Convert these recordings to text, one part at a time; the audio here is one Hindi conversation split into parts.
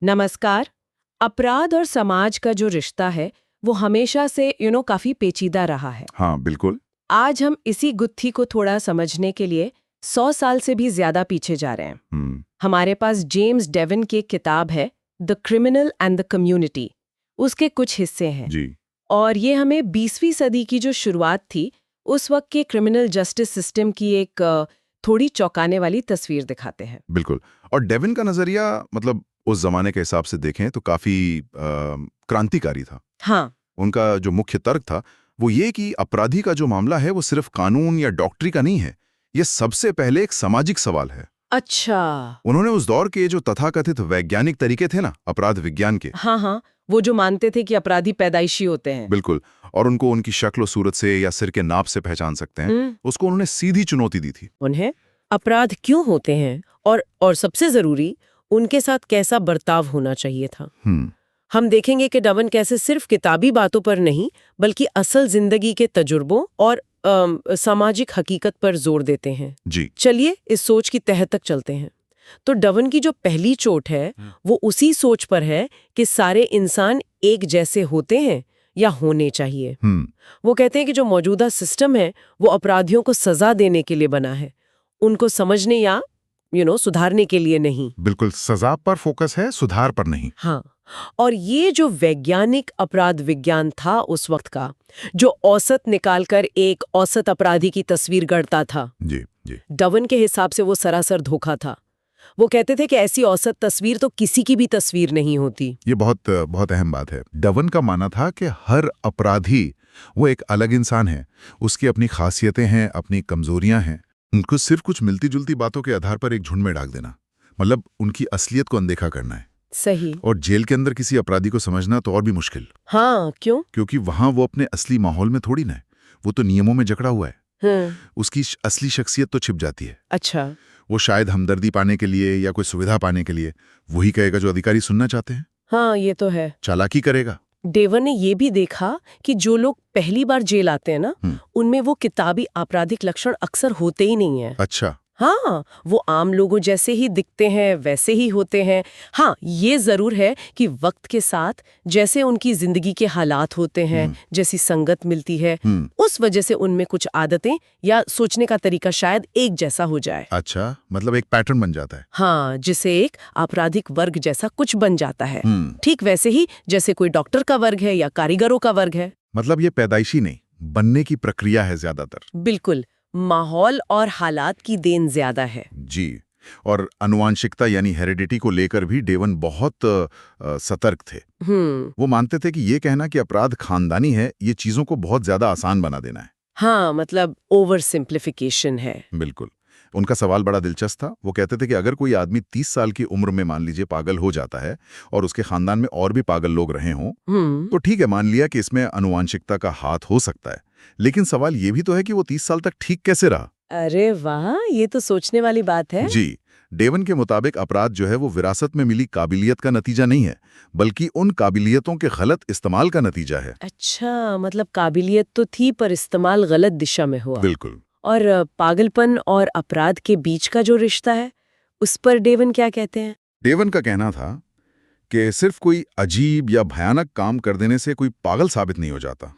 नमस्कार। अपराध और समाज का जो रिश्ता है वो हमेशा से काफी पेचीदा रहा है। हाँ, बिल्कुल। आज हम इसी गुत्थी को थोड़ा समझने के लिए 100 साल से भी ज्यादा पीछे जा रहे हैं। हमारे पास जेम्स डेवन की किताब है the criminal and the community. उसके कुछ हिस्से हैं जी। और ये हमें 20वीं सदी की जो शुरुआत थी उस वक्त के क्रिमिनल जस्टिस सिस्टम की एक थोड़ी चौंकाने वाली तस्वीर दिखाते हैं। बिल्कुल। और डेविन का नजरिया मतलब उस जमाने के हिसाब से देखें तो काफी क्रांतिकारी था। हाँ। उनका जो मुख्य तर्क था वो ये कि अपराधी का जो मामला है वो सिर्फ कानून या डॉक्टरी का नहीं है, ये सबसे पहले एक सामाजिक सवाल है। अच्छा। उन्होंने उस दौर के जो तथाकथित वैज्ञानिक तरीके थे ना अपराध विज्ञान के, हाँ हाँ, वो जो मानते थे कि अपराधी पैदाइशी होते हैं। बिल्कुल, और उनको उनकी शक्ल सूरत से या सिर के नाप से पहचान सकते हैं, उसको उन्होंने सीधी चुनौती दी थी। उन्हें अपराध क्यों होते हैं और सबसे जरूरी उनके साथ कैसा बर्ताव होना चाहिए था। हम देखेंगे कि डेवन कैसे सिर्फ किताबी बातों पर नहीं बल्कि असल जिंदगी के तजुर्बों और सामाजिक हकीकत पर जोर देते हैं। जी। चलिए इस सोच की तह तक चलते हैं। तो डेवन की जो पहली चोट है वो उसी सोच पर है कि सारे इंसान एक जैसे होते हैं या होने चाहिए। वो कहते हैं कि जो मौजूदा सिस्टम है वो अपराधियों को सजा देने के लिए बना है, उनको समझने या सुधारने के लिए नहीं। बिल्कुल, सजा पर फोकस है, सुधार पर नहीं। हाँ, और ये जो वैज्ञानिक अपराध विज्ञान था उस वक्त का, जो औसत निकालकर एक औसत अपराधी की तस्वीर गढ़ता था, जी जी, डेवन के हिसाब से वो सरासर धोखा था। वो कहते थे कि ऐसी औसत तस्वीर तो किसी की भी तस्वीर नहीं होती। ये बहुत बहुत अहम बात है। डेवन का मानना था कि हर अपराधी वो एक अलग इंसान है, उसकी अपनी खासियतें हैं, अपनी कमजोरियां हैं। उनको सिर्फ कुछ मिलती जुलती बातों के आधार पर एक झुंड में डाल देना, मतलब उनकी असलियत को अनदेखा करना है। सही। और जेल के अंदर किसी अपराधी को समझना तो और भी मुश्किल। हाँ, क्यों? क्योंकि वहां वो अपने असली माहौल में थोड़ी ना है, वो तो नियमों में जकड़ा हुआ है। उसकी असली शख्सियत तो छिप जाती है। अच्छा। वो शायद हमदर्दी पाने के लिए या कोई सुविधा पाने के लिए वही कहेगा जो अधिकारी सुनना चाहते हैं। हाँ, ये तो है। चालाकी करेगा। डेवन ने ये भी देखा कि जो लोग पहली बार जेल आते हैं ना, उनमें वो किताबी आपराधिक लक्षण अक्सर होते ही नहीं है। अच्छा। हाँ, वो आम लोगों जैसे ही दिखते हैं, वैसे ही होते हैं। हाँ, ये जरूर है कि वक्त के साथ जैसे उनकी जिंदगी के हालात होते हैं, जैसी संगत मिलती है, उस वजह से उनमें कुछ आदतें या सोचने का तरीका शायद एक जैसा हो जाए। अच्छा, मतलब एक पैटर्न बन जाता है। हाँ, जिसे एक आपराधिक वर्ग जैसा कुछ बन जाता है। ठीक वैसे ही जैसे कोई डॉक्टर का वर्ग है या कारीगरों का वर्ग है। मतलब ये पैदाइशी नहीं, बनने की प्रक्रिया है ज्यादातर। बिल्कुल, माहौल और हालात की देन ज्यादा है। जी। और आनुवांशिकता यानी हेरिडिटी को लेकर भी डेवन बहुत सतर्क थे। वो मानते थे कि ये कहना कि अपराध खानदानी है, ये चीजों को बहुत ज्यादा आसान बना देना है। हाँ, मतलब ओवर सिंप्लीफिकेशन है। बिल्कुल। उनका सवाल बड़ा दिलचस्प था। वो कहते थे कि अगर कोई आदमी 30 साल की उम्र में मान लीजिए पागल हो जाता है और उसके खानदान में और भी पागल लोग रहे हों, तो ठीक है, मान लिया कि इसमें आनुवांशिकता का हाथ हो सकता है, लेकिन सवाल ये भी तो है कि वो 30 साल तक ठीक कैसे रहा। अरे वाह, ये तो सोचने वाली बात है। जी। डेवन के मुताबिक अपराध जो है वो विरासत में मिली काबिलियत का नतीजा नहीं है, बल्कि उन काबिलियतों के गलत इस्तेमाल का नतीजा है। अच्छा, मतलब काबिलियत तो थी पर इस्तेमाल गलत दिशा में हुआ। बिल्कुल। और पागलपन और अपराध के बीच का जो रिश्ता है उस पर डेवन क्या कहते हैं? डेवन का कहना था कि सिर्फ कोई अजीब या भयानक काम कर देने से कोई पागल साबित नहीं हो जाता।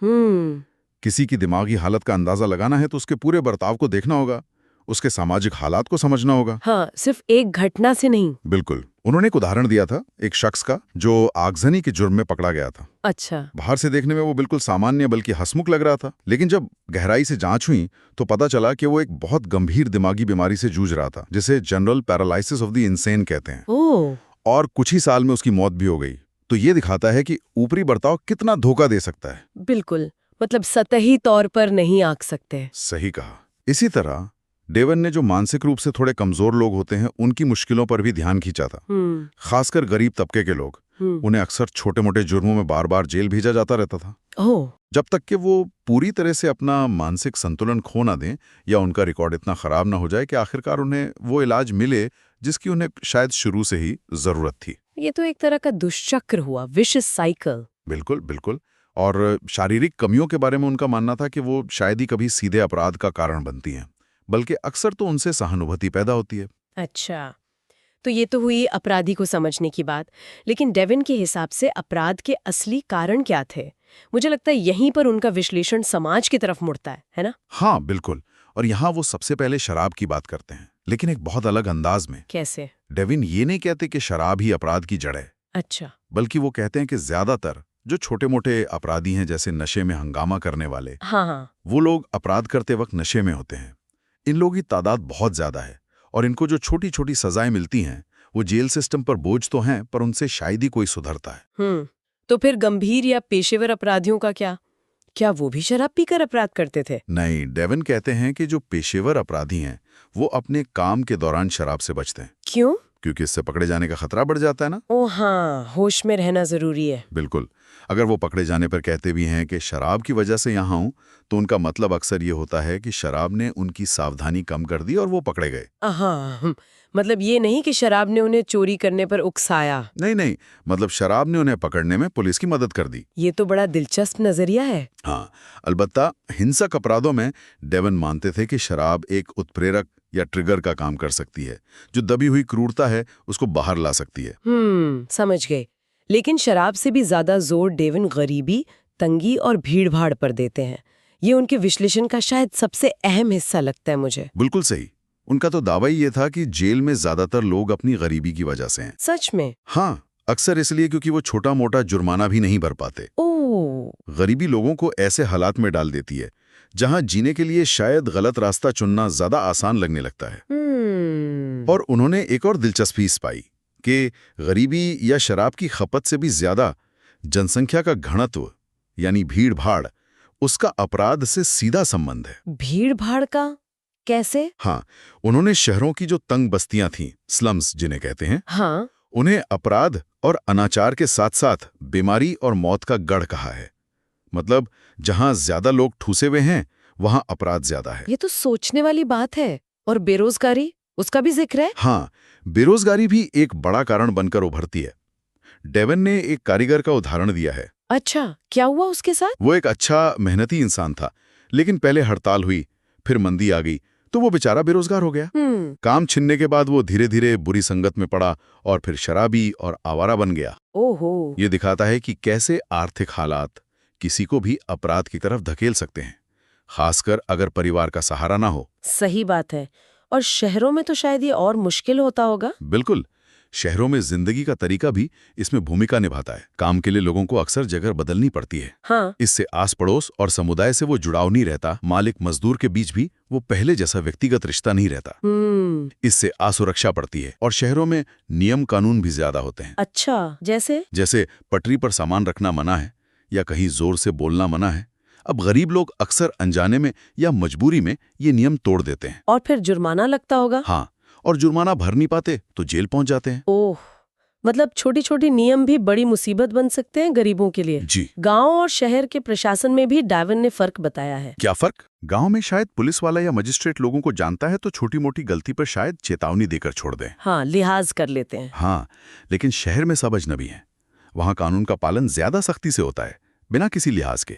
किसी की दिमागी हालत का अंदाजा लगाना है तो उसके पूरे बर्ताव को देखना होगा, उसके सामाजिक हालात को समझना होगा। हाँ, सिर्फ एक घटना से नहीं। बिल्कुल। उन्होंने एक उदाहरण दिया था एक शख्स का जो आगजनी के जुर्म में पकड़ा गया था। अच्छा। बाहर से देखने में वो बिल्कुल सामान्य बल्कि हंसमुख लग रहा था, लेकिन जब गहराई से जांच हुई तो पता चला कि वो एक बहुत गंभीर दिमागी बीमारी से जूझ रहा था, जिसे general paralysis of the insane कहते हैं। ओह। और कुछ ही साल में उसकी मौत भी हो गई। तो ये दिखाता है कि ऊपरी बर्ताव कितना धोखा दे सकता है। बिल्कुल, मतलब सतही तौर पर नहीं आंक सकते। सही कहा। इसी तरह डेवन ने जो मानसिक रूप से थोड़े कमजोर लोग होते हैं उनकी मुश्किलों पर भी ध्यान खींचा था। खासकर गरीब तबके के लोग, उन्हें अक्सर छोटे मोटे जुर्मों में बार बार जेल भेजा जाता रहता था। ओह। जब तक कि वो पूरी तरह से अपना मानसिक संतुलन खो ना दें या उनका रिकॉर्ड इतना खराब ना हो जाए कि आखिरकार उन्हें वो इलाज मिले जिसकी उन्हें शायद शुरू से ही जरूरत थी। ये तो एक तरह का दुष्चक्र हुआ, विशियस साइकिल। बिल्कुल बिल्कुल। और शारीरिक कमियों के बारे में उनका मानना था कि वो शायद ही कभी सीधे अपराध का कारण बनती हैं, बल्कि अक्सर तो उनसे सहानुभूति पैदा होती है। अच्छा, तो ये तो हुई अपराधी को समझने की बात, लेकिन डेविन के हिसाब से अपराध के असली कारण क्या थे? मुझे लगता है यहीं पर उनका विश्लेषण समाज की तरफ मुड़ता है ना? हाँ बिल्कुल। और यहाँ वो सबसे पहले शराब की बात करते हैं, लेकिन एक बहुत अलग अंदाज में। कैसे? डेविन ये नहीं कहते कि शराब ही अपराध की जड़ है। अच्छा। बल्कि वो कहते हैं कि ज्यादातर जो छोटे मोटे अपराधी हैं, जैसे नशे में हंगामा करने वाले, हाँ, वो लोग अपराध करते वक्त नशे में होते हैं। इन लोगों की तादाद बहुत ज्यादा है और इनको जो छोटी छोटी सजाएं मिलती हैं वो जेल सिस्टम पर बोझ तो हैं, पर उनसे शायद ही कोई सुधरता है। तो फिर गंभीर या पेशेवर अपराधियों का क्या वो भी शराब पीकर अपराध करते थे? नहीं, डेविन कहते हैं कि जो पेशेवर अपराधी हैं वो अपने काम के दौरान शराब से बचते हैं। क्यों? क्योंकि इससे पकड़े जाने का खतरा बढ़ जाता है ना। ओ हाँ, होश में रहना जरूरी है। बिल्कुल। अगर वो पकड़े जाने पर कहते भी हैं कि शराब की वजह से यहाँ हूं, तो उनका मतलब अक्सर ये होता है कि शराब ने उनकी सावधानी कम कर दी और वो पकड़े गए। हाँ, मतलब ये नहीं कि शराब ने उन्हें चोरी करने पर उकसाया। नहीं, मतलब शराब ने उन्हें पकड़ने में पुलिस की मदद कर दी। ये तो बड़ा दिलचस्प नजरिया है। हाँ, अलबत्ता हिंसक अपराधों में डेविन मानते थे कि शराब एक उत्प्रेरक या ट्रिगर का काम कर सकती है, जो दबी हुई क्रूरता है उसको बाहर ला सकती है। समझ गए। लेकिन शराब से भी ज्यादा जोर डेविन गरीबी, तंगी और भीड़-भाड़ पर देते हैं। ये उनके विश्लेषण का शायद सबसे अहम हिस्सा लगता है मुझे। बिल्कुल सही। उनका तो दावा ही ये था कि जेल में ज्यादातर लोग अपनी गरीबी की वजह से हैं। सच में? हाँ, अक्सर इसलिए क्योंकि वो छोटा मोटा जुर्माना भी नहीं भर पाते। ओह। गरीबी लोगों को ऐसे हालात में डाल देती है जहां जीने के लिए शायद गलत रास्ता चुनना ज्यादा आसान लगने लगता है। और उन्होंने एक और दिलचस्पी पाई कि गरीबी या शराब की खपत से भी ज्यादा जनसंख्या का घनत्व यानी भीड़-भाड़, उसका अपराध से सीधा संबंध है। भीड़-भाड़ का? कैसे? हाँ, उन्होंने शहरों की जो तंग बस्तियां थीं, स्लम्स जिन्हें कहते हैं, हाँ, उन्हें अपराध और अनाचार के साथ साथ बीमारी और मौत का गढ़ कहा है। मतलब जहां ज्यादा लोग ठूसे हुए हैं वहां अपराध ज्यादा है। ये तो सोचने वाली बात है। और बेरोजगारी, उसका भी जिक्र है? हाँ, बेरोजगारी भी एक बड़ा कारण बनकर उभरती है। डेविन ने एक कारीगर का उदाहरण दिया है। अच्छा, क्या हुआ उसके साथ? वो एक अच्छा मेहनती इंसान था, लेकिन पहले हड़ताल हुई, फिर मंदी आ गई, तो वो बेचारा बेरोजगार हो गया। काम छिनने के बाद वो धीरे धीरे बुरी संगत में पड़ा और फिर शराबी और आवारा बन गया। ओहो। ये दिखाता है कि कैसे आर्थिक हालात किसी को भी अपराध की तरफ धकेल सकते हैं, खासकर अगर परिवार का सहारा ना हो। सही बात है। और शहरों में तो शायद ये और मुश्किल होता होगा। बिल्कुल। शहरों में जिंदगी का तरीका भी इसमें भूमिका निभाता है। काम के लिए लोगों को अक्सर जगह बदलनी पड़ती है। हाँ। इससे आस पड़ोस और समुदाय से वो जुड़ाव नहीं रहता। मालिक मजदूर के बीच भी वो पहले जैसा व्यक्तिगत रिश्ता नहीं रहता। इससे असुरक्षा पड़ती है और शहरों में नियम कानून भी ज्यादा होते हैं। अच्छा, जैसे पटरी पर सामान रखना मना है या कहीं जोर से बोलना मना है। अब गरीब लोग अक्सर अनजाने में या मजबूरी में ये नियम तोड़ देते हैं। और फिर जुर्माना लगता होगा। हाँ, और जुर्माना भर नहीं पाते तो जेल पहुंच जाते हैं। ओह, मतलब छोटी छोटी नियम भी बड़ी मुसीबत बन सकते हैं गरीबों के लिए। जी। गांव और शहर के प्रशासन में भी डेविन ने फर्क बताया है। क्या फर्क? गांव में शायद पुलिस वाला या मजिस्ट्रेट लोगों को जानता है तो छोटी मोटी गलती पर शायद चेतावनी देकर छोड़ दें। हाँ, लिहाज कर लेते हैं। हाँ, लेकिन शहर में सब अजनबी हैं। वहां कानून का पालन ज्यादा सख्ती से होता है, बिना किसी लिहाज के।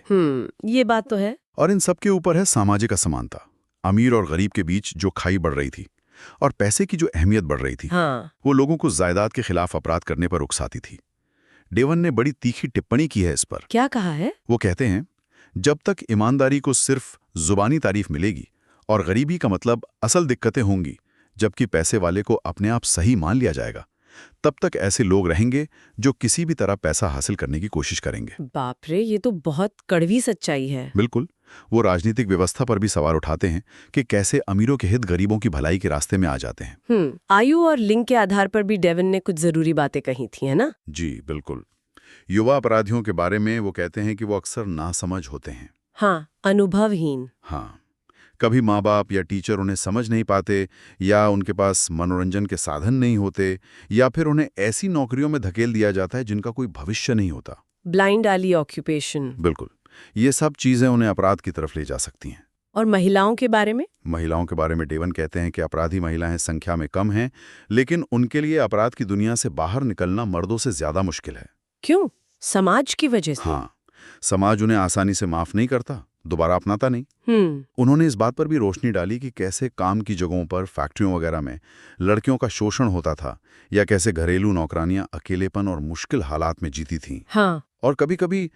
ये बात तो है। और इन सब के ऊपर है सामाजिक असमानता। अमीर और गरीब के बीच जो खाई बढ़ रही थी और पैसे की जो अहमियत बढ़ रही थी, हाँ। वो लोगों को जायदाद के खिलाफ अपराध करने पर उकसाती थी। डेविन ने बड़ी तीखी टिप्पणी की है इस पर। क्या कहा है? वो कहते हैं, जब तक ईमानदारी को सिर्फ जुबानी तारीफ मिलेगी और गरीबी का मतलब असल दिक्कतें होंगी, जबकि पैसे वाले को अपने आप सही मान लिया जाएगा, तब तक ऐसे लोग रहेंगे जो किसी भी तरह पैसा हासिल करने की कोशिश करेंगे। बाप रे, ये तो बहुत कड़वी सच्चाई है। बिल्कुल। वो राजनीतिक व्यवस्था पर भी सवाल उठाते हैं कि कैसे अमीरों के हित गरीबों की भलाई के रास्ते में आ जाते हैं। आयु और लिंग के आधार पर भी डेविन ने कुछ जरूरी बातें कही थी, है ना? जी बिल्कुल। युवा अपराधियों के बारे में वो कहते हैं कि वो अक्सर नासमझ होते हैं। हाँ, अनुभवहीन। हाँ, कभी माँ बाप या टीचर उन्हें समझ नहीं पाते, या उनके पास मनोरंजन के साधन नहीं होते, या फिर उन्हें ऐसी नौकरियों में धकेल दिया जाता है जिनका कोई भविष्य नहीं होता। Blind alley occupation. बिल्कुल। ये सब चीजें उन्हें अपराध की तरफ ले जा सकती हैं। और महिलाओं के बारे में? महिलाओं के बारे में डेविन कहते हैं कि अपराधी महिलाएं संख्या में कम हैं, लेकिन उनके लिए अपराध की दुनिया से बाहर निकलना मर्दों से ज्यादा मुश्किल है। क्यों? समाज की वजह से? हाँ, समाज उन्हें आसानी से माफ नहीं करता। दोबारा अपनाता नहीं। उन्होंने इस बात पर भी रोशनी डाली कि कैसे काम की जगहों पर, फैक्ट्रियों वगैरह में लड़कियों का शोषण होता था, या कैसे घरेलू नौकरानियां अकेलेपन और मुश्किल हालात में जीती थीं। हाँ। और कभी-कभी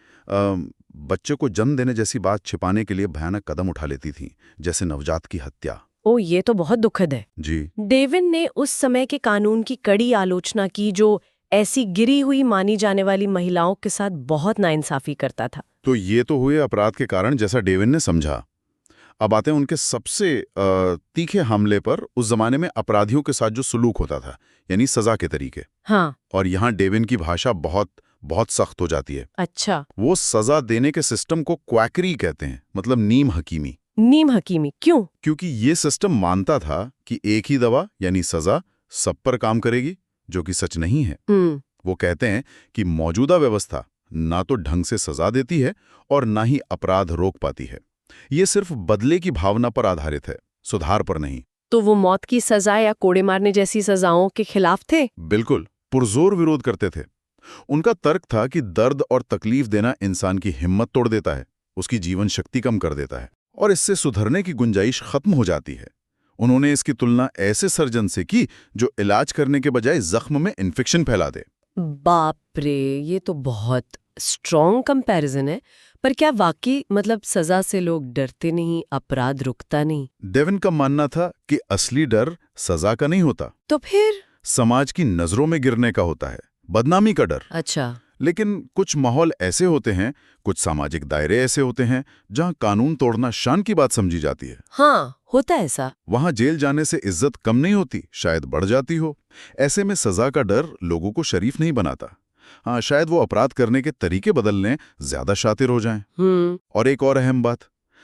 बच्चे को जन्म देने जैसी बात छिपाने के लिए भयानक कदम उठा लेती थीं, जैसे नवजात की हत्या। ओ, ये तो बहुत दुखद है। जी। डेविन ने उस समय के कानून की कड़ी आलोचना की, जो ऐसी गिरी हुई मानी जाने वाली महिलाओं के साथ बहुत नाइंसाफी करता था। तो ये तो हुए अपराध के कारण, जैसा डेविन ने समझा। अब आते हैं उनके सबसे तीखे हमले पर, उस जमाने में अपराधियों के साथ जो सुलूक होता था, यानी सजा के तरीके। हाँ। और यहाँ डेविन की भाषा बहुत बहुत सख्त हो जाती है। अच्छा। वो सजा देने के सिस्टम को क्वैकरी कहते हैं, मतलब नीम हकीमी। नीम हकीमी क्यों? क्योंकि ये सिस्टम मानता था कि एक ही दवा यानी सजा सब पर काम करेगी, जो कि सच नहीं है। वो कहते हैं कि मौजूदा व्यवस्था ना तो ढंग से सजा देती है और ना ही अपराध रोक पाती है। ये सिर्फ बदले की भावना पर आधारित है, सुधार पर नहीं। तो वो मौत की सजा या कोड़े मारने जैसी सजाओं के खिलाफ थे? बिल्कुल, पुरजोर विरोध करते थे। उनका तर्क था कि दर्द और तकलीफ देना इंसान की हिम्मत तोड़ देता है, उसकी जीवन शक्ति कम कर देता है, और इससे सुधरने की गुंजाइश खत्म हो जाती है। उन्होंने इसकी तुलना ऐसे सर्जन से की जो इलाज करने के बजाय जख्म में इन्फेक्शन फैला दे। बाप रे, ये तो बहुत स्ट्रॉन्ग कंपैरिजन है। पर क्या वाकई मतलब सजा से लोग डरते नहीं, अपराध रुकता नहीं? डेविन का मानना था कि असली डर सजा का नहीं होता, तो फिर समाज की नजरों में गिरने का होता है, बदनामी का डर। अच्छा। लेकिन कुछ माहौल ऐसे होते हैं, कुछ सामाजिक दायरे ऐसे होते हैं जहां कानून तोड़ना शान की बात समझी जाती है। हाँ, होता है ऐसा। वहां जेल जाने से इज्जत कम नहीं होती, शायद बढ़ जाती हो। ऐसे में सजा का डर लोगों को शरीफ नहीं बनाता। हाँ, शायद वो अपराध करने के तरीके बदल लें, ज्यादा शातिर हो जाएं। और एक और अहम बात,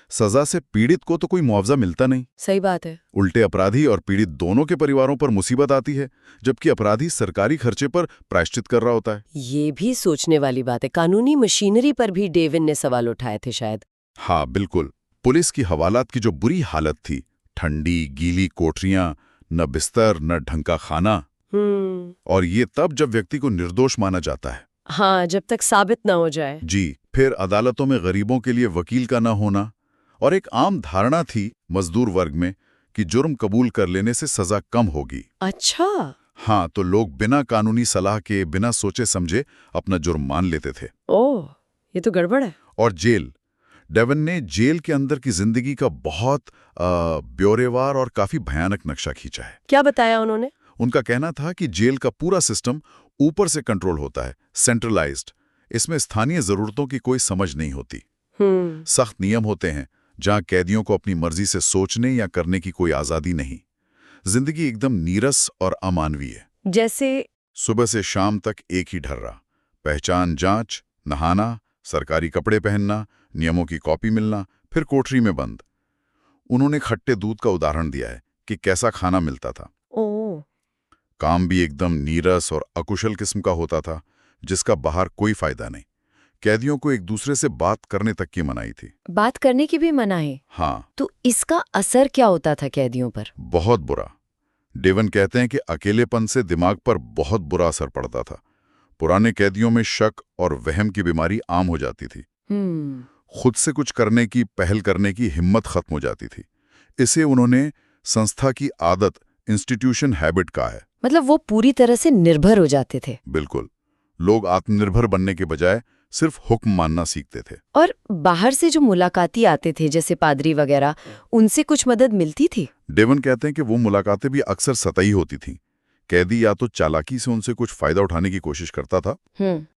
सजा से पीड़ित को तो कोई मुआवजा मिलता नहीं। सही बात है। उल्टे अपराधी और पीड़ित दोनों के परिवारों पर मुसीबत आती है, जबकि अपराधी सरकारी खर्चे पर प्रायश्चित कर रहा होता है। ये भी सोचने वाली बात है। कानूनी मशीनरी पर भी डेविन ने सवाल उठाए थे शायद। हाँ बिल्कुल। पुलिस की हवालात की जो बुरी हालत थी, ठंडी गीली कोठरियां, न बिस्तर न ढंग का खाना। और ये तब जब व्यक्ति को निर्दोष माना जाता है। हाँ, जब तक साबित ना हो जाए। जी। फिर अदालतों में गरीबों के लिए वकील का ना होना, और एक आम धारणा थी मजदूर वर्ग में कि जुर्म कबूल कर लेने से सजा कम होगी। अच्छा। हाँ, तो लोग बिना कानूनी सलाह के, बिना सोचे समझे अपना जुर्म मान लेते थे। ओह, ये तो गड़बड़ है। और जेल, डेविन ने जेल के अंदर की जिंदगी का बहुत ब्यौरेवार और काफी भयानक नक्शा खींचा है। क्या बताया उन्होंने? उनका कहना था कि जेल का पूरा सिस्टम ऊपर से कंट्रोल होता है, सेंट्रलाइज्ड। इसमें स्थानीय जरूरतों की कोई समझ नहीं होती। सख्त नियम होते हैं जहां कैदियों को अपनी मर्जी से सोचने या करने की कोई आजादी नहीं। जिंदगी एकदम नीरस और अमानवीय। जैसे सुबह से शाम तक एक ही ढर्रा, पहचान जांच, नहाना, सरकारी कपड़े पहनना, नियमों की कॉपी मिलना, फिर कोठरी में बंद। उन्होंने खट्टे दूध का उदाहरण दिया है कि कैसा खाना मिलता था। ओह। काम भी एकदम नीरस और अकुशल किस्म का होता था, जिसका बाहर कोई फायदा नहीं। कैदियों को एक दूसरे से बात करने तक की मनाही थी। बात करने की भी मनाही? हाँ। तो इसका असर क्या होता था कैदियों पर? बहुत बुरा। डेविन कहते हैं कि अकेलेपन से दिमाग पर बहुत बुरा असर पड़ता था। पुराने कैदियों में शक और वहम की बीमारी आम हो जाती थी। खुद से कुछ करने की, पहल करने की हिम्मत खत्म हो जाती थी। इसे उन्होंने संस्था की आदत, इंस्टीट्यूशन हैबिट कहा है। मतलब वो पूरी तरह से निर्भर हो जाते थे। बिल्कुल। लोग आत्मनिर्भर बनने के बजाय सिर्फ हुक्म मानना सीखते थे। और बाहर से जो मुलाकाती आते थे, जैसे पादरी वगैरह, उनसे कुछ मदद मिलती थी? डेविन कहते हैं कि वो मुलाकातें भी अक्सर सतही होती थीं। कैदी या तो चालाकी से उनसे कुछ फायदा उठाने की कोशिश करता था,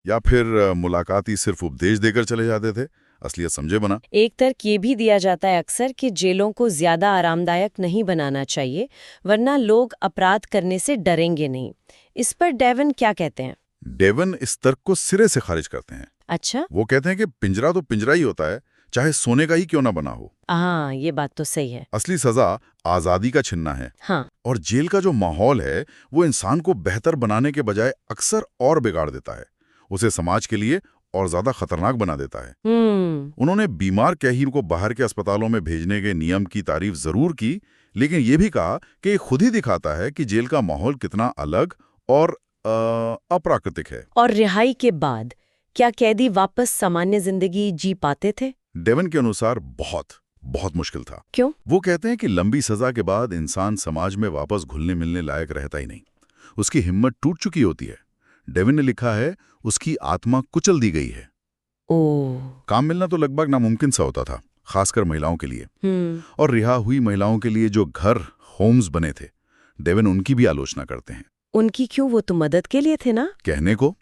या फिर मुलाकाती सिर्फ उपदेश देकर चले जाते थे, असलियत समझे बना। एक तर्क ये भी दिया जाता है अक्सर कि जेलों को ज्यादा आरामदायक नहीं बनाना चाहिए, वरना लोग अपराध करने से डरेंगे नहीं। इस पर डेविन क्या कहते हैं? डेविन इस तर्क को सिरे से खारिज करते हैं। अच्छा। वो कहते हैं कि पिंजरा तो पिंजरा ही होता है, चाहे सोने का ही क्यों ना बना हो। हाँ, ये बात तो सही है। असली सजा आजादी का छीनना है। हाँ। और जेल का जो माहौल है वो इंसान को बेहतर बनाने के बजाय अक्सर और बिगाड़ देता है, उसे समाज के लिए और ज्यादा खतरनाक बना देता है। उन्होंने बीमार कैदी को बाहर के अस्पतालों में भेजने के नियम की तारीफ जरूर की, लेकिन ये भी कहा कि खुद ही दिखाता है कि जेल का माहौल कितना अलग और अप्राकृतिक है। और रिहाई के बाद क्या कैदी वापस सामान्य जिंदगी जी पाते थे? डेवन के अनुसार बहुत मुश्किल था। क्यों? वो कहते हैं कि लंबी सजा के बाद इंसान समाज में वापस घुलने मिलने लायक रहता ही नहीं, उसकी हिम्मत टूट चुकी होती है। डेवन ने लिखा है उसकी आत्मा कुचल दी गई है। काम मिलना तो लगभग नामुमकिन सा होता था, खासकर महिलाओं के लिए। और रिहा हुई महिलाओं के लिए जो घर होम्स बने थे, डेवन उनकी भी आलोचना करते हैं। उनकी क्यों? वो तो मदद के लिए थे ना? कहने को,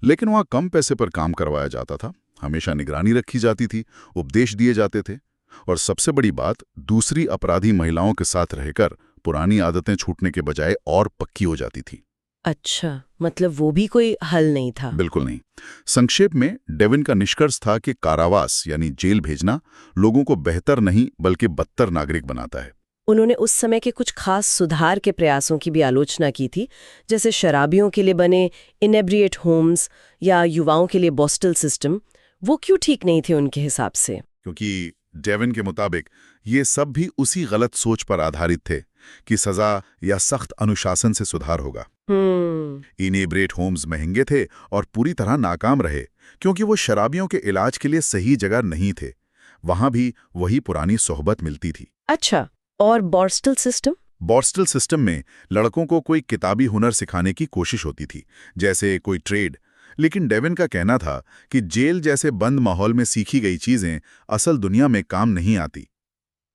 लेकिन वहां कम पैसे पर काम करवाया जाता था, हमेशा निगरानी रखी जाती थी, उपदेश दिए जाते थे, और सबसे बड़ी बात, दूसरी अपराधी महिलाओं के साथ रहकर पुरानी आदतें छूटने के बजाय और पक्की हो जाती थी। अच्छा, मतलब वो भी कोई हल नहीं था? बिल्कुल नहीं। संक्षेप में डेवन का निष्कर्ष था कि कारावास यानी जेल भेजना लोगों को बेहतर नहीं बल्कि बदतर नागरिक बनाता है। उन्होंने उस समय के कुछ खास सुधार के प्रयासों की भी आलोचना की थी, जैसे शराबियों के लिए बने इनेब्रिएट होम्स या युवाओं के लिए बॉस्टल सिस्टम। वो क्यों ठीक नहीं थे उनके हिसाब से? क्योंकि डेवन के मुताबिक ये सब भी उसी गलत सोच पर आधारित थे कि सजा या सख्त अनुशासन से सुधार होगा। इनेब्रिएट होम्स महंगे थे और पूरी तरह नाकाम रहे क्योंकि वो शराबियों के इलाज के लिए सही जगह नहीं थे। वहां भी वही पुरानी सोहबत मिलती थी। अच्छा, और बॉस्टल सिस्टम? बॉस्टल सिस्टम में लड़कों को कोई किताबी हुनर सिखाने की कोशिश होती थी, जैसे कोई ट्रेड। लेकिन डेवन का कहना था कि जेल जैसे बंद माहौल में सीखी गई चीजें असल दुनिया में काम नहीं आती।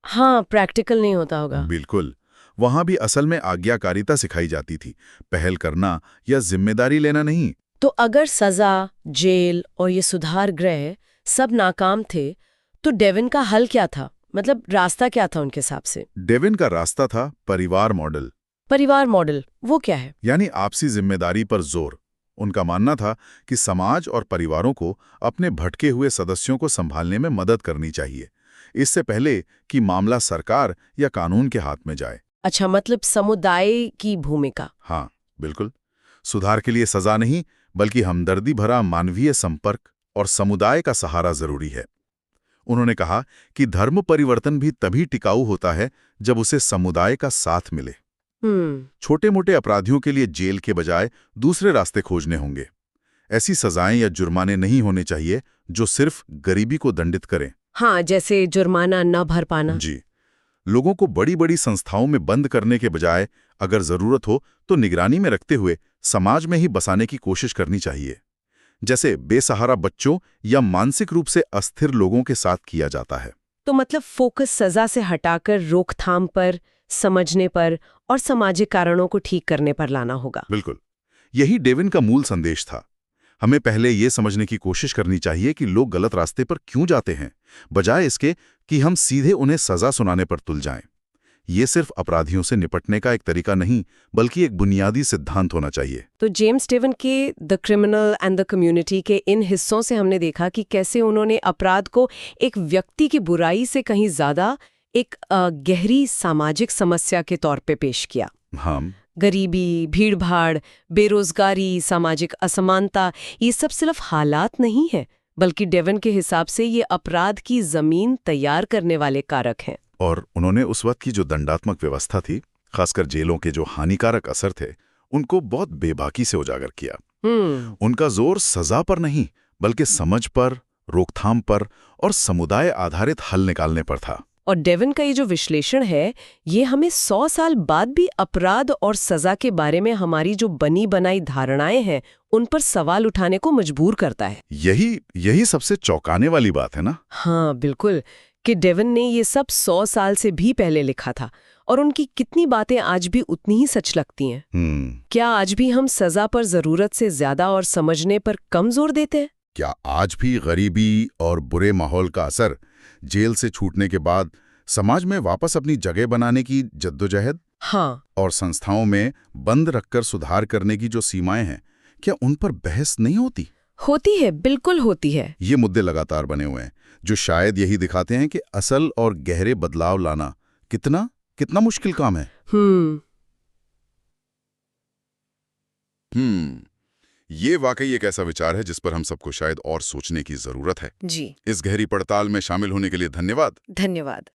हाँ, प्रैक्टिकल नहीं होता होगा। बिल्कुल। वहां भी असल में आज्ञाकारिता सिखाई जाती थी, पहल करना या जिम्मेदारी लेना नहीं। तो अगर सजा, जेल और ये सुधार गृह सब नाकाम थे, तो डेवन का हल क्या था? मतलब रास्ता क्या था उनके हिसाब से? डेवन का रास्ता था परिवार मॉडल। परिवार मॉडल वो क्या है? यानी आपसी जिम्मेदारी पर जोर। उनका मानना था कि समाज और परिवारों को अपने भटके हुए सदस्यों को संभालने में मदद करनी चाहिए, इससे पहले कि मामला सरकार या कानून के हाथ में जाए। अच्छा, मतलब समुदाय की भूमिका। हाँ, बिल्कुल। सुधार के लिए सजा नहीं, बल्कि हमदर्दी भरा मानवीय संपर्क और समुदाय का सहारा जरूरी है। उन्होंने कहा कि धर्म परिवर्तन भी तभी टिकाऊ होता है जब उसे समुदाय का साथ मिले। छोटे मोटे अपराधियों के लिए जेल के बजाय दूसरे रास्ते खोजने होंगे। ऐसी सजाएं या जुर्माने नहीं होने चाहिए जो सिर्फ गरीबी को दंडित करें। हाँ, जैसे जुर्माना न भर पाना। जी। लोगों को बड़ी बड़ी संस्थाओं में बंद करने के बजाय अगर जरूरत हो तो निगरानी में रखते हुए समाज में ही बसाने की कोशिश करनी चाहिए, जैसे बेसहारा बच्चों या मानसिक रूप से अस्थिर लोगों के साथ किया जाता है। तो मतलब फोकस सजा से हटाकर रोकथाम पर, समझने पर और सामाजिक कारणों को ठीक करने पर लाना होगा। बिल्कुल, यही डेवन का मूल संदेश था। हमें पहले ये समझने की कोशिश करनी चाहिए कि लोग गलत रास्ते पर क्यों जाते हैं, बजाय इसके कि हम सीधे उन्हें सजा सुनाने पर तुल जाएं। ये सिर्फ अपराधियों से निपटने का एक तरीका नहीं, बल्कि एक बुनियादी सिद्धांत होना चाहिए। तो जेम्स डेवन के the criminal and the community के इन हिस्सों से हमने देखा कि कैसे उन्होंने अपराध को एक व्यक्ति की बुराई से कहीं ज्यादा एक गहरी सामाजिक समस्या के तौर पे पेश किया। हाँ, गरीबी, भीड़-भाड़, बेरोजगारी, सामाजिक असमानता, ये सब सिर्फ हालात नहीं है, बल्कि डेवन के हिसाब से ये अपराध की जमीन तैयार करने वाले कारक हैं। और उन्होंने उस वक्त की जो दंडात्मक व्यवस्था थी, खासकर जेलों के जो हानिकारक असर थे, उनको बहुत बेबाकी से उजागर किया। उनका जोर सजा पर नहीं, बल्कि समझ पर, रोकथाम पर और समुदाय आधारित हल निकालने पर था। और डेवन का ये जो विश्लेषण है, ये हमें 100 साल बाद भी अपराध और सजा के बारे में हमारी जो बनी बनाई धारणाएं हैं, उन पर सवाल उठाने को मजबूर करता है। यही सबसे चौंकाने वाली बात है ना? हाँ, बिल्कुल, कि डेवन ने ये सब 100 साल से भी पहले लिखा था और उनकी कितनी बातें आज भी उतनी ही सच लगती हैं। क्या आज भी हम सजा पर जरूरत से ज्यादा और समझने पर कम जोर देते हैं? क्या आज भी गरीबी और बुरे माहौल का असर, जेल से छूटने के बाद समाज में वापस अपनी जगह बनाने की जद्दोजहद, हाँ, और संस्थाओं में बंद रखकर सुधार करने की जो सीमाएं हैं, क्या उन पर बहस नहीं होती? होती है, बिल्कुल होती है। ये मुद्दे लगातार बने हुए हैं, जो शायद यही दिखाते हैं कि असल और गहरे बदलाव लाना कितना मुश्किल काम है। ये वाकई एक ऐसा विचार है जिस पर हम सबको शायद और सोचने की जरूरत है। जी। इस गहरी पड़ताल में शामिल होने के लिए धन्यवाद। धन्यवाद।